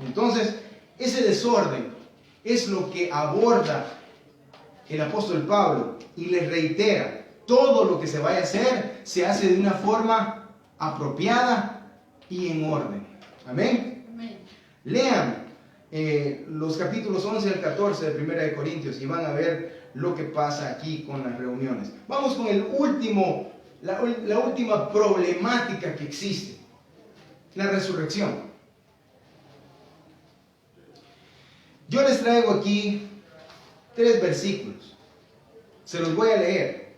S1: Entonces, ese desorden es lo que aborda el apóstol Pablo y les reitera, todo lo que se vaya a hacer se hace de una forma apropiada y en orden. Amén.
S2: Amén.
S1: Lean los capítulos 11 al 14 de 1 de Corintios y van a ver lo que pasa aquí con las reuniones. Vamos con la última problemática que existe, la resurrección. Yo les traigo aquí 3 versículos. Se los voy a leer.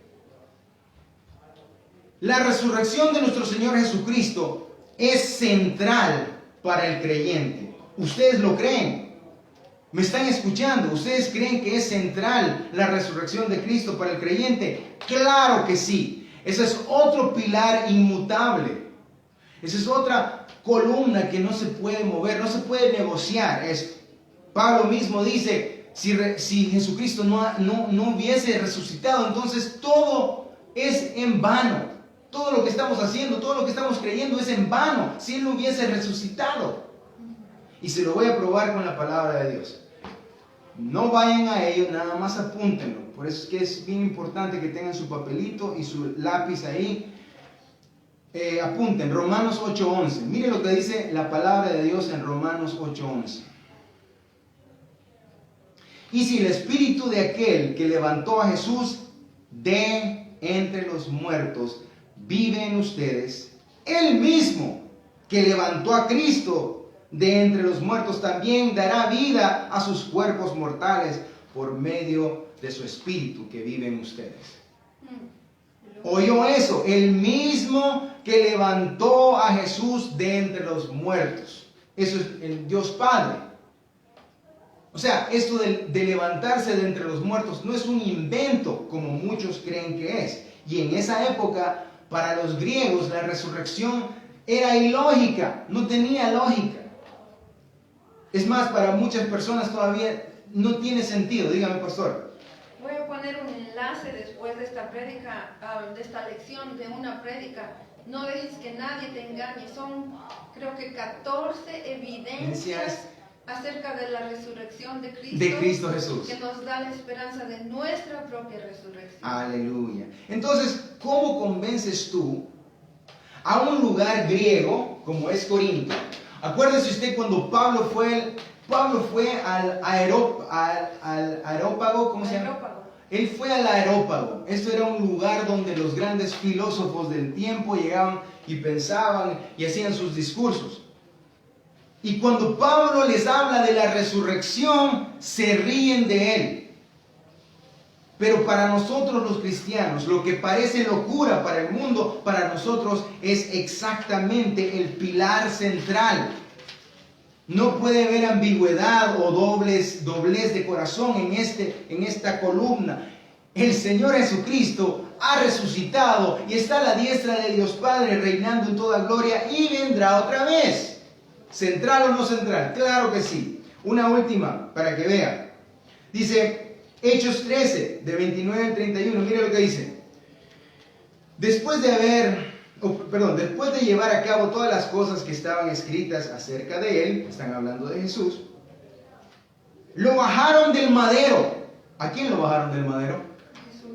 S1: La resurrección de nuestro Señor Jesucristo es central para el creyente. ¿Ustedes lo creen? ¿Me están escuchando? ¿Ustedes creen que es central la resurrección de Cristo para el creyente? Claro que sí. Ese es otro pilar inmutable. Esa es otra columna que no se puede mover, no se puede negociar. Pablo mismo dice, si Jesucristo no hubiese resucitado, entonces todo es en vano. Todo lo que estamos haciendo, todo lo que estamos creyendo es en vano si Él no hubiese resucitado. Y se lo voy a probar con la palabra de Dios. No vayan a ello, nada más apúntenlo. Por eso es que es bien importante que tengan su papelito y su lápiz ahí. Apunten, Romanos 8:11. Miren lo que dice la palabra de Dios en Romanos 8:11. Y si el espíritu de aquel que levantó a Jesús de entre los muertos vive en ustedes, él mismo que levantó a Cristo de entre los muertos también dará vida a sus cuerpos mortales por medio de su espíritu que vive en ustedes. ¿Oyó eso? El mismo que levantó a Jesús de entre los muertos. Eso es el Dios Padre. O sea, esto de levantarse de entre los muertos no es un invento como muchos creen que es. Y en esa época, para los griegos, la resurrección era ilógica, no tenía lógica. Es más, para muchas personas todavía no tiene sentido. Dígame, pastor.
S2: Voy a poner un enlace después de esta prédica, de esta lección, de una prédica. No dejes que nadie te engañe. Son, creo que 14 evidencias acerca de la resurrección de
S1: Cristo Jesús,
S2: que nos da la esperanza de nuestra propia resurrección.
S1: Aleluya. Entonces, ¿cómo convences tú a un lugar griego como es Corinto? Acuérdese usted cuando Pablo fue al Areópago, ¿cómo se llama? Él fue al Areópago. Esto era un lugar donde los grandes filósofos del tiempo llegaban y pensaban y hacían sus discursos. Y cuando Pablo les habla de la resurrección, se ríen de él. Pero para nosotros los cristianos, lo que parece locura para el mundo, para nosotros es exactamente el pilar central. No puede haber ambigüedad o doblez de corazón en esta columna. El Señor Jesucristo ha resucitado y está a la diestra de Dios Padre reinando en toda gloria y vendrá otra vez. ¿Central o no central? Claro que sí. Una última para que vean. Dice Hechos 13, de 29 al 31. Mire lo que dice. Después de llevar a cabo todas las cosas que estaban escritas acerca de él, están hablando de Jesús, lo bajaron del madero. ¿A quién lo bajaron del madero?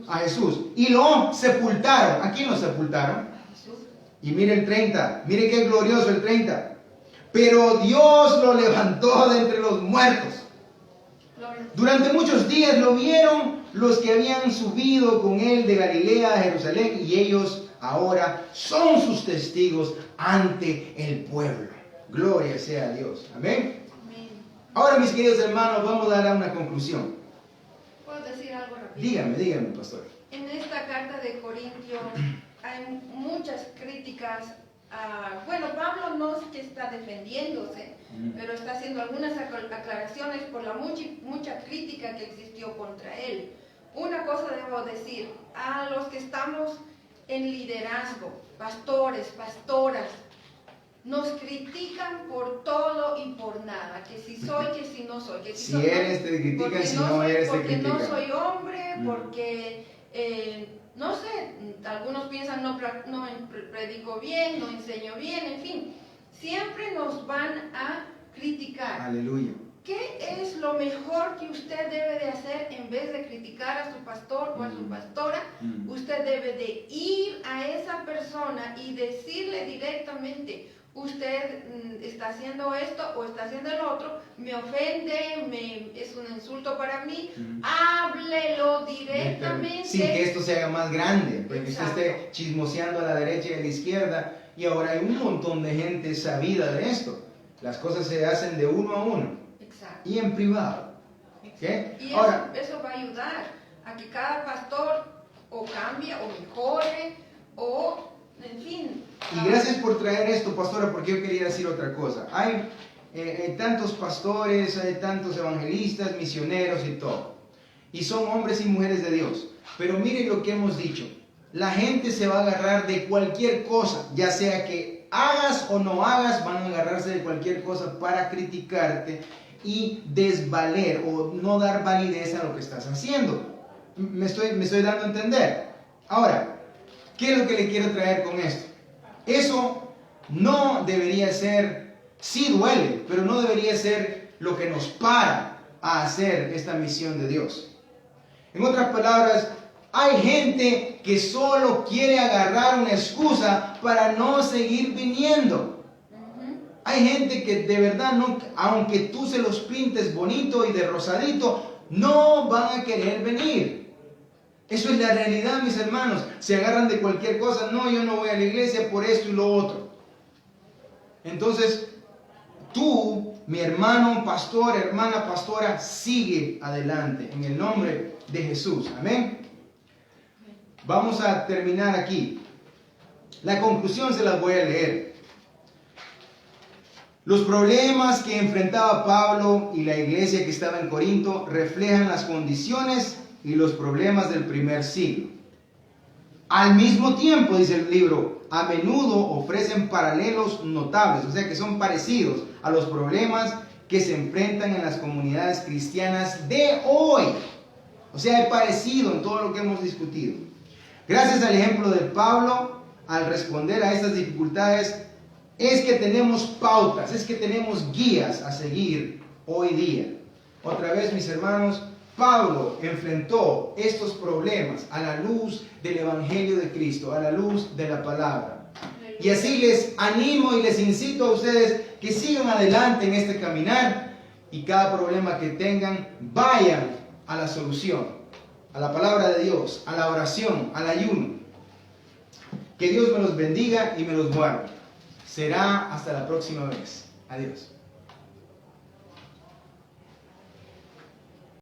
S1: A Jesús. Y lo sepultaron. ¿A quién lo sepultaron?
S2: A Jesús.
S1: Y mire el 30. Mire qué glorioso el 30. Pero Dios lo levantó de entre los muertos. Durante muchos días lo vieron los que habían subido con él de Galilea a Jerusalén, y ellos ahora son sus testigos ante el pueblo. Gloria sea a Dios. Amén.
S2: Amén.
S1: Ahora, mis queridos hermanos, vamos a dar a una conclusión.
S2: ¿Puedo decir algo rápido?
S1: Dígame, pastor.
S2: En esta carta de Corintios hay muchas críticas. Bueno, Pablo no es que está defendiéndose, pero está haciendo algunas aclaraciones por la mucha crítica que existió contra él. Una cosa debo decir, a los que estamos en liderazgo, pastores, pastoras, nos critican por todo y por nada, que si soy, que si no soy, que
S1: si eres te critican, si no eres te critican.
S2: Porque no soy hombre, porque no sé, algunos piensan no predico bien, no enseño bien, en fin, siempre nos van a criticar.
S1: Aleluya.
S2: ¿Qué es lo mejor que usted debe de hacer en vez de criticar a su pastor o a su pastora? Usted debe de ir a esa persona y decirle directamente: usted está haciendo esto o está haciendo el otro, me ofende, es un insulto para mí. Háblelo directamente.
S1: Sin que esto se haga más grande, porque
S2: Exacto.
S1: usted esté chismoseando a la derecha y a la izquierda, y ahora hay un montón de gente sabida de esto. Las cosas se hacen de uno a uno.
S2: Exacto.
S1: Y en privado. ¿Okay?
S2: Y
S1: ahora,
S2: eso va a ayudar a que cada pastor o cambie o mejore o, en fin.
S1: Y gracias por traer esto, pastora, porque yo quería decir otra cosa. Hay tantos pastores, hay tantos evangelistas, misioneros y todo. Y son hombres y mujeres de Dios. Pero miren lo que hemos dicho. La gente se va a agarrar de cualquier cosa, ya sea que hagas o no hagas, van a agarrarse de cualquier cosa para criticarte y desvaler o no dar validez a lo que estás haciendo. Me estoy dando a entender. Ahora, ¿qué es lo que le quiero traer con esto? Eso no debería ser, sí duele, pero no debería ser lo que nos para a hacer esta misión de Dios. En otras palabras, hay gente que solo quiere agarrar una excusa para no seguir viniendo. Hay gente que de verdad, no, aunque tú se los pintes bonito y de rosadito, no van a querer venir. Eso es la realidad, mis hermanos. Se agarran de cualquier cosa. No, yo no voy a la iglesia por esto y lo otro. Entonces, tú, mi hermano pastor, hermana pastora, sigue adelante en el nombre de Jesús. Amén. Vamos a terminar aquí. La conclusión se las voy a leer. Los problemas que enfrentaba Pablo y la iglesia que estaba en Corinto reflejan las condiciones y los problemas del primer siglo. Al mismo tiempo, dice el libro, a menudo ofrecen paralelos notables, o sea que son parecidos a los problemas que se enfrentan en las comunidades cristianas de hoy. O sea, es parecido en todo lo que hemos discutido. Gracias al ejemplo de Pablo, al responder a estas dificultades, es que tenemos pautas, es que tenemos guías a seguir hoy día. Otra vez, mis hermanos, Pablo enfrentó estos problemas a la luz del Evangelio de Cristo, a la luz de la palabra. Y así les animo y les incito a ustedes que sigan adelante en este caminar y cada problema que tengan, vayan a la solución, a la palabra de Dios, a la oración, al ayuno. Que Dios me los bendiga y me los guarde. Será hasta la próxima vez. Adiós.